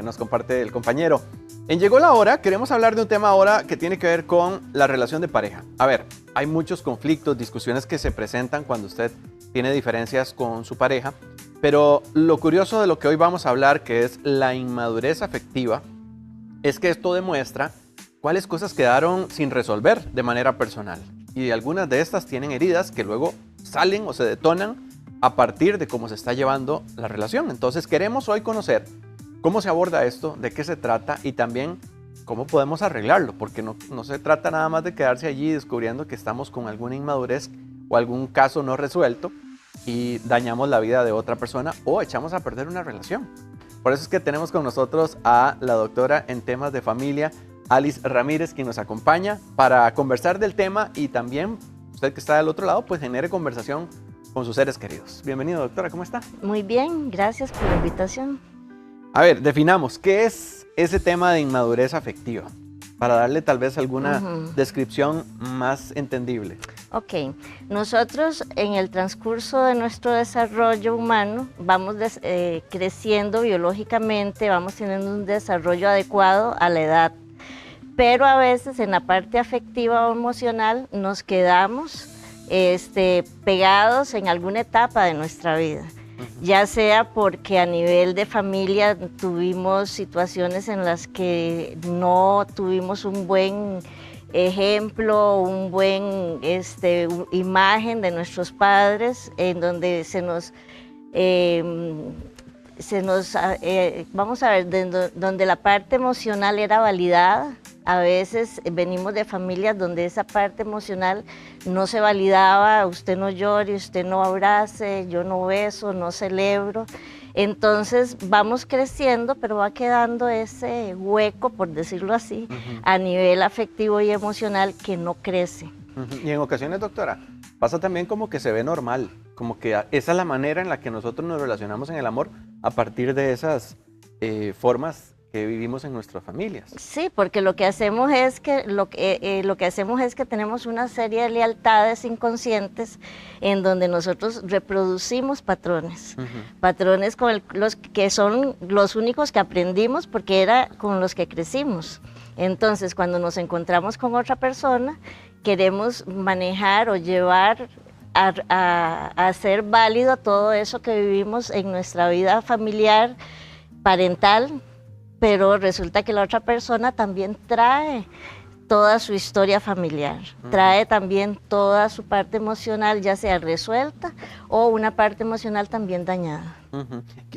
nos comparte el compañero. En Llegó la Hora queremos hablar de un tema ahora que tiene que ver con la relación de pareja. A ver, hay muchos conflictos, discusiones que se presentan cuando usted tiene diferencias con su pareja, pero lo curioso de lo que hoy vamos a hablar, que es la inmadurez afectiva, es que esto demuestra cuáles cosas quedaron sin resolver de manera personal. Y algunas de estas tienen heridas que luego salen o se detonan a partir de cómo se está llevando la relación. Entonces queremos hoy conocer cómo se aborda esto, de qué se trata y también cómo podemos arreglarlo, porque no se trata nada más de quedarse allí descubriendo que estamos con alguna inmadurez o algún caso no resuelto y dañamos la vida de otra persona o echamos a perder una relación. Por eso es que tenemos con nosotros a la doctora en temas de familia, Alice Ramírez, quien nos acompaña para conversar del tema y también usted que está del otro lado, pues genere conversación con sus seres queridos. Bienvenido, doctora, ¿cómo está? Muy bien, gracias por la invitación. A ver, definamos, ¿qué es ese tema de inmadurez afectiva? Para darle tal vez alguna descripción más entendible. Ok, nosotros en el transcurso de nuestro desarrollo humano vamos creciendo biológicamente, vamos teniendo un desarrollo adecuado a la edad, pero a veces en la parte afectiva o emocional nos quedamos pegados en alguna etapa de nuestra vida. Ya sea porque a nivel de familia tuvimos situaciones en las que no tuvimos un buen ejemplo, un buen imagen de nuestros padres, en donde vamos a ver, donde la parte emocional era validada. A veces venimos de familias donde esa parte emocional no se validaba, usted no llore, usted no abrace, yo no beso, no celebro. Entonces vamos creciendo, pero va quedando ese hueco, por decirlo así, a nivel afectivo y emocional que no crece. Y en ocasiones, doctora, pasa también como que se ve normal, como que esa es la manera en la que nosotros nos relacionamos en el amor a partir de esas formas que vivimos en nuestras familias. Sí, porque lo que hacemos es que tenemos una serie de lealtades inconscientes en donde nosotros reproducimos patrones, patrones los que son los únicos que aprendimos porque era con los que crecimos. Entonces, cuando nos encontramos con otra persona, queremos manejar o llevar a hacer válido todo eso que vivimos en nuestra vida familiar, parental, pero resulta que la otra persona también trae toda su historia familiar, trae también toda su parte emocional, ya sea resuelta o una parte emocional también dañada.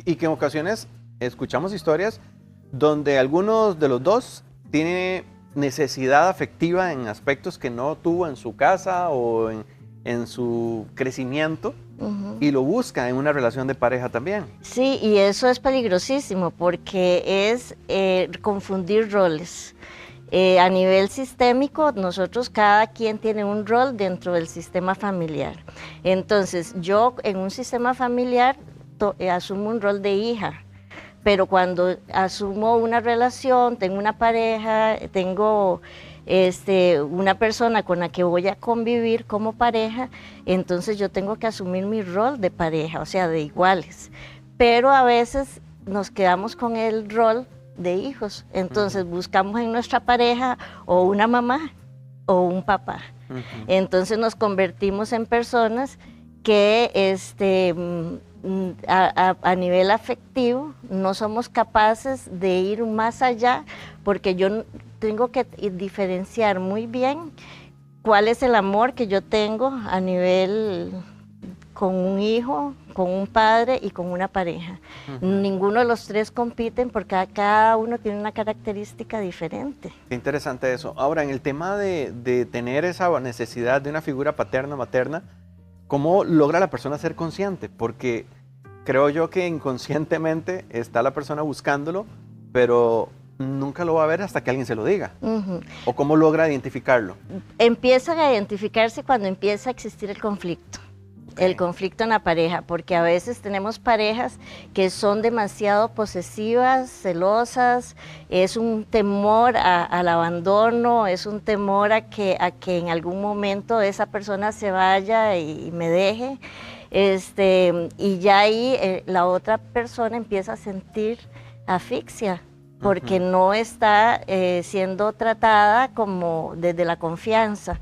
Y que en ocasiones escuchamos historias donde algunos de los dos tiene necesidad afectiva en aspectos que no tuvo en su casa o en su crecimiento, y lo busca en una relación de pareja también. Sí, y eso es peligrosísimo porque es confundir roles. A nivel sistémico, nosotros cada quien tiene un rol dentro del sistema familiar. Entonces, yo en un sistema familiar asumo un rol de hija, pero cuando asumo una relación, tengo una pareja, tengo una persona con la que voy a convivir como pareja, entonces yo tengo que asumir mi rol de pareja, o sea, de iguales. Pero a veces nos quedamos con el rol de hijos, entonces buscamos en nuestra pareja o una mamá o un papá. Entonces nos convertimos en personas que a nivel afectivo no somos capaces de ir más allá, porque yo tengo que diferenciar muy bien cuál es el amor que yo tengo a nivel con un hijo, con un padre y con una pareja. Ninguno de los tres compiten porque cada uno tiene una característica diferente. Qué interesante eso. Ahora, en el tema de tener esa necesidad de una figura paterna o materna, ¿cómo logra la persona ser consciente? Porque creo yo que inconscientemente está la persona buscándolo, pero nunca lo va a ver hasta que alguien se lo diga. ¿O cómo logra identificarlo? Empiezan a identificarse cuando empieza a existir el conflicto. El conflicto en la pareja, porque a veces tenemos parejas que son demasiado posesivas, celosas, es un temor al abandono, es un temor a que en algún momento esa persona se vaya y me deje, y ya ahí la otra persona empieza a sentir asfixia, porque no está siendo tratada como desde la confianza.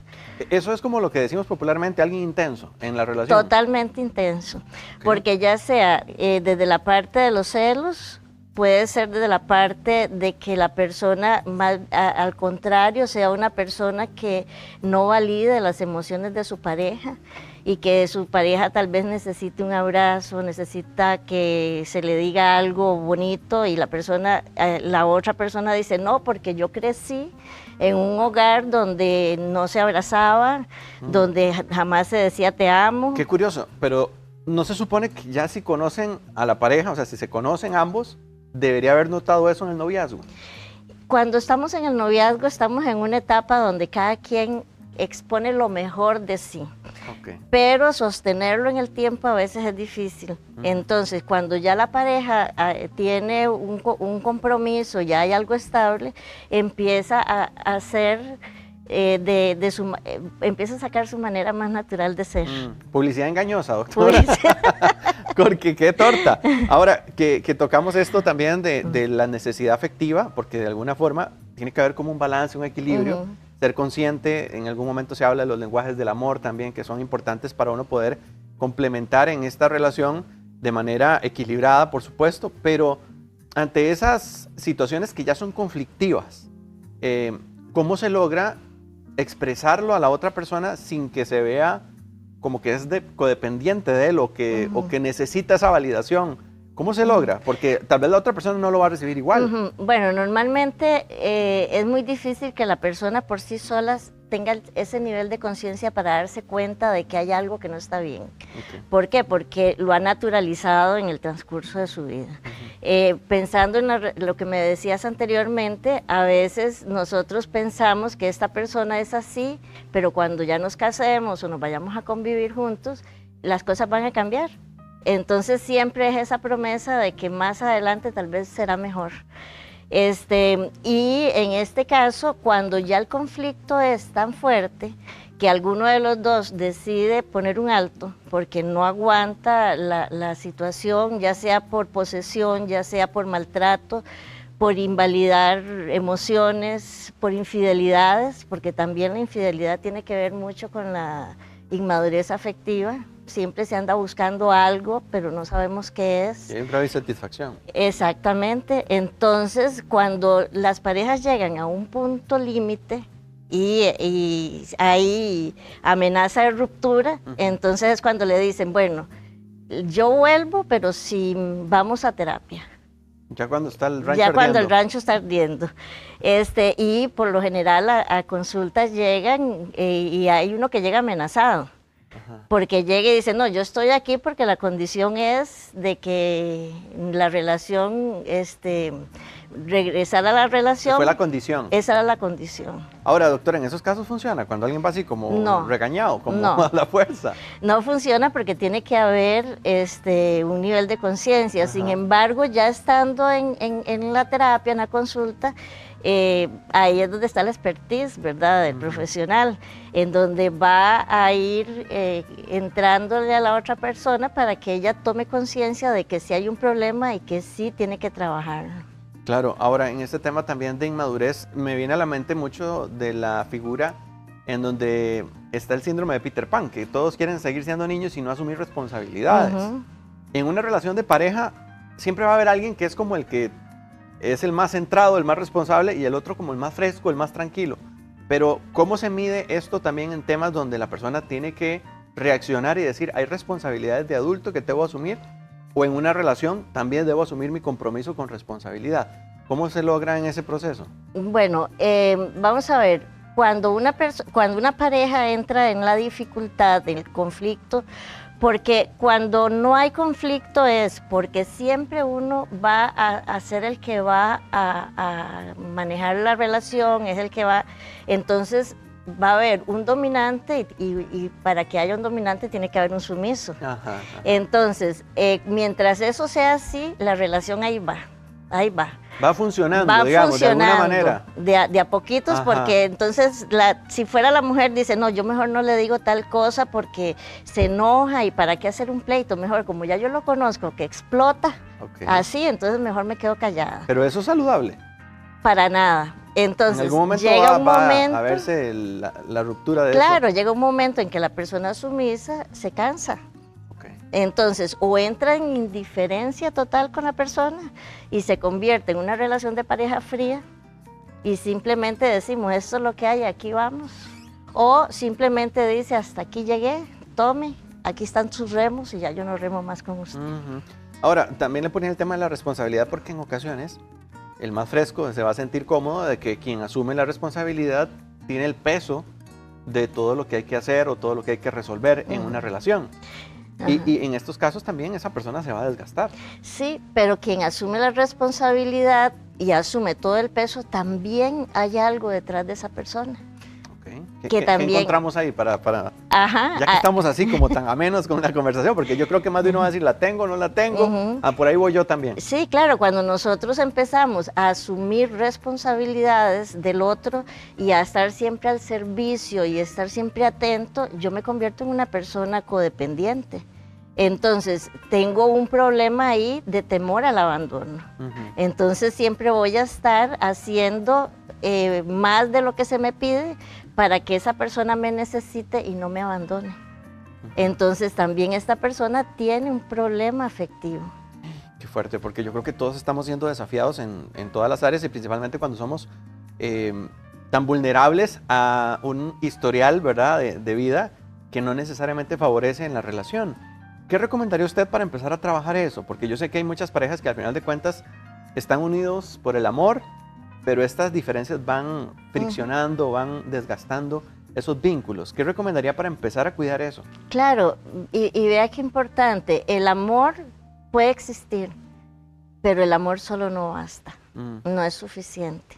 Eso es como lo que decimos popularmente, alguien intenso en la relación. Totalmente intenso, porque ya sea desde la parte de los celos, puede ser desde la parte de que la persona, al contrario, sea una persona que no valide las emociones de su pareja y que su pareja tal vez necesite un abrazo, necesita que se le diga algo bonito y la otra persona dice no, porque yo crecí en un hogar donde no se abrazaba, donde jamás se decía te amo. Qué curioso, pero no se supone que ya si conocen a la pareja, o sea, si se conocen ambos, debería haber notado eso en el noviazgo. Cuando estamos en el noviazgo, estamos en una etapa donde cada quien expone lo mejor de sí. Okay. Pero sostenerlo en el tiempo a veces es difícil. Entonces, cuando ya la pareja tiene un compromiso, ya hay algo estable, empieza a hacer empieza a sacar su manera más natural de ser. Publicidad engañosa, doctora. Porque qué torta. Ahora, que tocamos esto también de la necesidad afectiva, porque de alguna forma tiene que haber como un balance, un equilibrio, ser consciente. En algún momento se habla de los lenguajes del amor también, que son importantes para uno poder complementar en esta relación de manera equilibrada, por supuesto, pero ante esas situaciones que ya son conflictivas, ¿cómo se logra expresarlo a la otra persona sin que se vea como que es codependiente de él o que necesita esa validación? ¿Cómo se logra? Porque tal vez la otra persona no lo va a recibir igual. Bueno, normalmente es muy difícil que la persona por sí sola tenga ese nivel de conciencia para darse cuenta de que hay algo que no está bien. ¿Por qué? Porque lo ha naturalizado en el transcurso de su vida. Pensando en lo que me decías anteriormente, a veces nosotros pensamos que esta persona es así, pero cuando ya nos casemos o nos vayamos a convivir juntos, las cosas van a cambiar. Entonces siempre es esa promesa de que más adelante tal vez será mejor. Y en este caso, cuando ya el conflicto es tan fuerte que alguno de los dos decide poner un alto porque no aguanta la situación, ya sea por posesión, ya sea por maltrato, por invalidar emociones, por infidelidades, porque también la infidelidad tiene que ver mucho con la inmadurez afectiva. Siempre se anda buscando algo, pero no sabemos qué es. Siempre hay satisfacción. Exactamente. Entonces, cuando las parejas llegan a un punto límite y hay amenaza de ruptura, entonces es cuando le dicen, bueno, yo vuelvo, pero si vamos a terapia. Ya cuando está el rancho ardiendo. Ya cuando ardiendo. El rancho está ardiendo. Y por lo general a consultas llegan y hay uno que llega amenazado. Porque llega y dice, no, yo estoy aquí porque la condición es de que la relación, regresar a la relación. Fue la condición. Esa era la condición. Ahora, doctora, ¿en esos casos funciona? Cuando alguien va así como regañado, como a la fuerza. No funciona porque tiene que haber un nivel de conciencia. Sin embargo, ya estando en la terapia, en la consulta, ahí es donde está la expertise, ¿verdad?, del profesional, en donde va a ir entrándole a la otra persona para que ella tome conciencia de que sí hay un problema y que sí tiene que trabajar. Claro, ahora en este tema también de inmadurez, me viene a la mente mucho de la figura en donde está el síndrome de Peter Pan, que todos quieren seguir siendo niños y no asumir responsabilidades. En una relación de pareja siempre va a haber alguien que es como el que es el más centrado, el más responsable, y el otro como el más fresco, el más tranquilo. Pero ¿cómo se mide esto también en temas donde la persona tiene que reaccionar y decir, hay responsabilidades de adulto que debo asumir? O en una relación también debo asumir mi compromiso con responsabilidad. ¿Cómo se logra en ese proceso? Bueno, vamos a ver, cuando una pareja entra en la dificultad, en el conflicto, porque cuando no hay conflicto es porque siempre uno va a ser el que va a manejar la relación, es el que va, entonces va a haber un dominante y para que haya un dominante tiene que haber un sumiso. Entonces, mientras eso sea así, la relación ahí va. Va funcionando, digamos, de alguna manera. De a poquitos, porque entonces si fuera la mujer dice, no, yo mejor no le digo tal cosa porque se enoja y para qué hacer un pleito, mejor como ya yo lo conozco, que explota, así, entonces mejor me quedo callada. Pero eso es saludable. Para nada. Entonces, en algún momento llega va un momento, a verse la ruptura de claro, eso. llega un momento en que la persona sumisa se cansa. Okay. Entonces, o entra en indiferencia total con la persona y se convierte en una relación de pareja fría y simplemente decimos, esto es lo que hay, aquí vamos. O simplemente dice, hasta aquí llegué, tome, aquí están sus remos y ya yo no remo más con usted. Ahora, también le ponía el tema de la responsabilidad porque en ocasiones el más fresco se va a sentir cómodo de que quien asume la responsabilidad tiene el peso de todo lo que hay que hacer o todo lo que hay que resolver en una relación. Y en estos casos también esa persona se va a desgastar. Sí, pero quien asume la responsabilidad y asume todo el peso, también hay algo detrás de esa persona. Okay. Que también, ¿Qué encontramos ahí para ajá, ya que estamos así como tan amenos con la conversación? Porque yo creo que más de uno va a decir, ¿la tengo, no la tengo? Por ahí voy yo también. Sí, claro, cuando nosotros empezamos a asumir responsabilidades del otro y a estar siempre al servicio y estar siempre atento, yo me convierto en una persona codependiente. Entonces, tengo un problema ahí de temor al abandono. Entonces, siempre voy a estar haciendo más de lo que se me pide para que esa persona me necesite y no me abandone. Entonces, también esta persona tiene un problema afectivo. Qué fuerte, porque yo creo que todos estamos siendo desafiados en todas las áreas y principalmente cuando somos tan vulnerables a un historial, ¿verdad?, de vida que no necesariamente favorece en la relación. ¿Qué recomendaría usted para empezar a trabajar eso? Porque yo sé que hay muchas parejas que al final de cuentas están unidos por el amor, pero estas diferencias van friccionando, van desgastando esos vínculos. ¿Qué recomendaría para empezar a cuidar eso? Claro, y vea qué importante, el amor puede existir, pero el amor solo no basta, no es suficiente.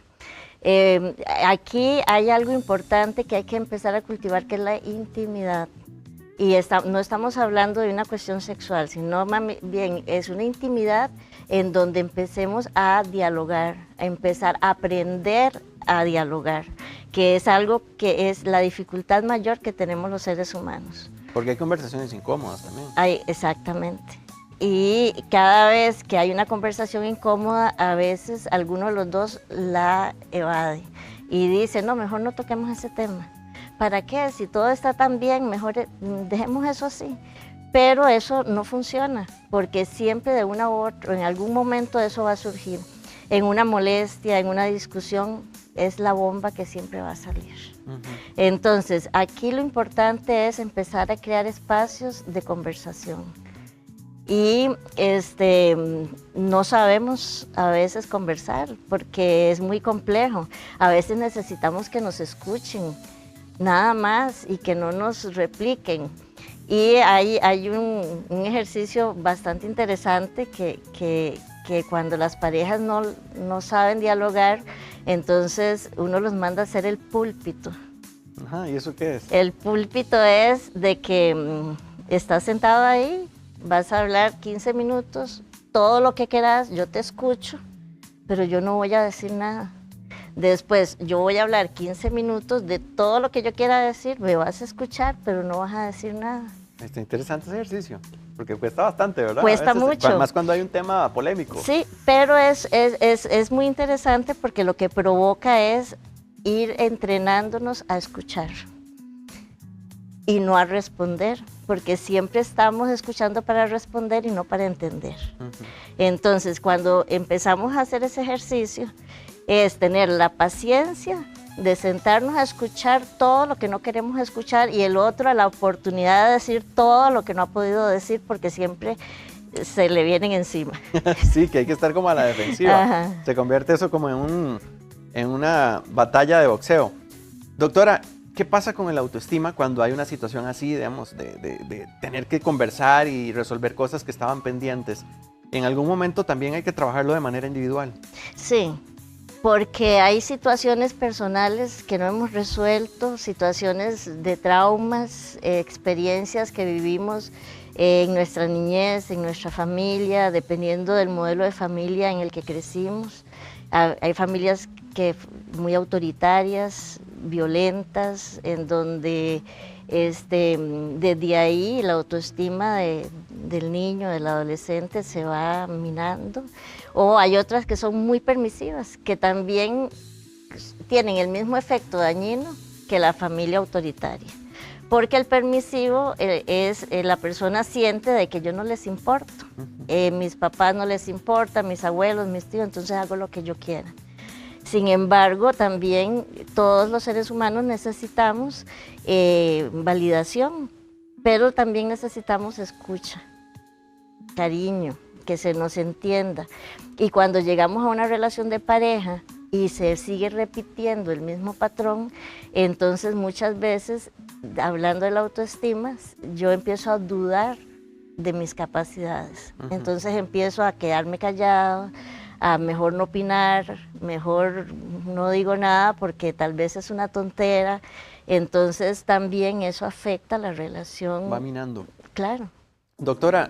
Aquí hay algo importante que hay que empezar a cultivar, que es la intimidad. Y no estamos hablando de una cuestión sexual, sino más bien es una intimidad en donde empecemos a dialogar, a empezar a aprender a dialogar, que es algo que es la dificultad mayor que tenemos los seres humanos. Porque hay conversaciones incómodas también. Exactamente. Y cada vez que hay una conversación incómoda, a veces alguno de los dos la evade y dice, no, mejor no toquemos ese tema. ¿Para qué? Si todo está tan bien, mejor dejemos eso así. Pero eso no funciona, porque siempre de una u otra, en algún momento eso va a surgir. En una molestia, en una discusión, es la bomba que siempre va a salir. Entonces, aquí lo importante es empezar a crear espacios de conversación. Y no sabemos a veces conversar, porque es muy complejo. A veces necesitamos que nos escuchen, nada más, y que no nos repliquen. Y hay un ejercicio bastante interesante que cuando las parejas no saben dialogar, entonces uno los manda a hacer el púlpito. Ajá, ¿y eso qué es? El púlpito es de que estás sentado ahí, vas a hablar 15 minutos, todo lo que quieras, yo te escucho, pero yo no voy a decir nada. Después yo voy a hablar 15 minutos de todo lo que yo quiera decir, me vas a escuchar, pero no vas a decir nada. Está interesante ese ejercicio, porque cuesta bastante, ¿verdad? Cuesta mucho. Más cuando hay un tema polémico. Sí, pero es muy interesante porque lo que provoca es ir entrenándonos a escuchar y no a responder, porque siempre estamos escuchando para responder y no para entender. Entonces, cuando empezamos a hacer ese ejercicio, es tener la paciencia de sentarnos a escuchar todo lo que no queremos escuchar y el otro la oportunidad de decir todo lo que no ha podido decir porque siempre se le vienen encima. Sí, que hay que estar como a la defensiva. Ajá. Se convierte eso como en una batalla de boxeo. Doctora, ¿qué pasa con el autoestima cuando hay una situación así, digamos, de tener que conversar y resolver cosas que estaban pendientes? En algún momento también hay que trabajarlo de manera individual. Sí, porque hay situaciones personales que no hemos resuelto, situaciones de traumas, experiencias que vivimos en nuestra niñez, en nuestra familia, dependiendo del modelo de familia en el que crecimos. Hay familias muy autoritarias, violentas, en donde desde ahí la autoestima del niño, del adolescente, se va minando. O hay otras que son muy permisivas, que también tienen el mismo efecto dañino que la familia autoritaria. Porque el permisivo la persona siente de que yo no les importo. Mis papás no les importa, mis abuelos, mis tíos, entonces hago lo que yo quiera. Sin embargo, también todos los seres humanos necesitamos validación, pero también necesitamos escucha, cariño, que se nos entienda. Y cuando llegamos a una relación de pareja y se sigue repitiendo el mismo patrón, entonces muchas veces, hablando de la autoestima, yo empiezo a dudar de mis capacidades. Entonces empiezo a quedarme callado, a mejor no opinar, mejor no digo nada porque tal vez es una tontera. Entonces también eso afecta la relación. Va minando. Claro. Doctora,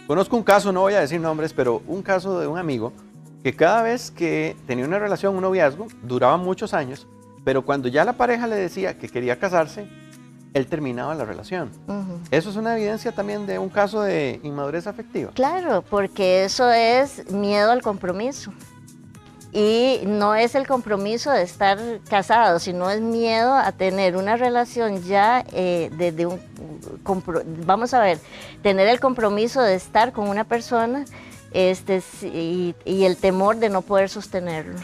conozco un caso, no voy a decir nombres, pero un caso de un amigo que cada vez que tenía una relación, un noviazgo, duraba muchos años, pero cuando ya la pareja le decía que quería casarse, él terminaba la relación. Eso es una evidencia también de un caso de inmadurez afectiva. Claro, porque eso es miedo al compromiso. Y no es el compromiso de estar casado, sino es miedo a tener una relación ya vamos a ver, tener el compromiso de estar con una persona y el temor de no poder sostenerlo.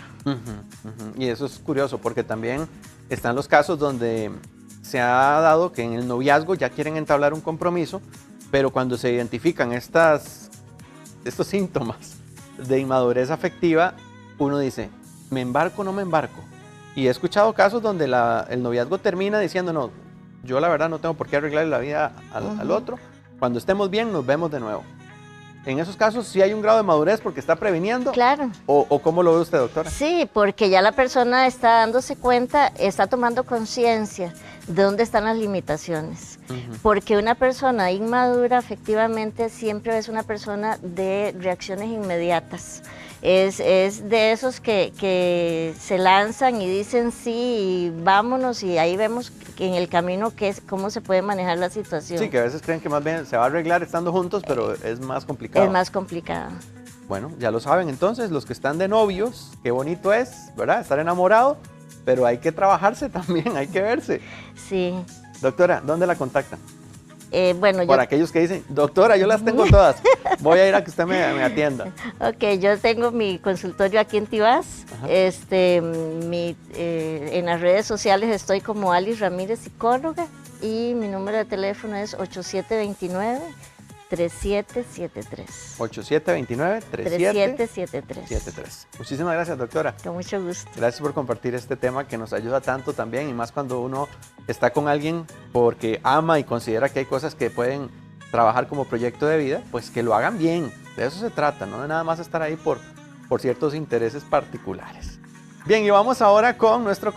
Y eso es curioso porque también están los casos donde se ha dado que en el noviazgo ya quieren entablar un compromiso, pero cuando se identifican estos síntomas de inmadurez afectiva, uno dice, ¿me embarco o no me embarco? Y he escuchado casos donde el noviazgo termina diciendo, no, yo la verdad no tengo por qué arreglarle la vida al otro, cuando estemos bien nos vemos de nuevo. En esos casos sí hay un grado de madurez porque está previniendo. Claro. ¿O cómo lo ve usted, doctora? Sí, porque ya la persona está dándose cuenta, está tomando conciencia de dónde están las limitaciones. Porque una persona inmadura efectivamente siempre es una persona de reacciones inmediatas. Es de esos que se lanzan y dicen sí y vámonos, y ahí vemos en el camino cómo se puede manejar la situación. Sí, que a veces creen que más bien se va a arreglar estando juntos, pero es más complicado. Es más complicado. Bueno, ya lo saben entonces, los que están de novios, qué bonito es, ¿verdad? Estar enamorado, pero hay que trabajarse también, hay que verse. Sí. Doctora, ¿dónde la contactan? Bueno, por aquellos que dicen, doctora, yo las tengo todas, voy a ir a que usted me atienda. Ok, yo tengo mi consultorio aquí en Tibás. En las redes sociales estoy como Alice Ramírez, psicóloga, y mi número de teléfono es 8729-3773. 8729-3773. Muchísimas gracias, doctora. Con mucho gusto. Gracias por compartir este tema que nos ayuda tanto también, y más cuando uno está con alguien porque ama y considera que hay cosas que pueden trabajar como proyecto de vida, pues que lo hagan bien. De eso se trata, no de nada más estar ahí por ciertos intereses particulares. Bien, y vamos ahora con nuestro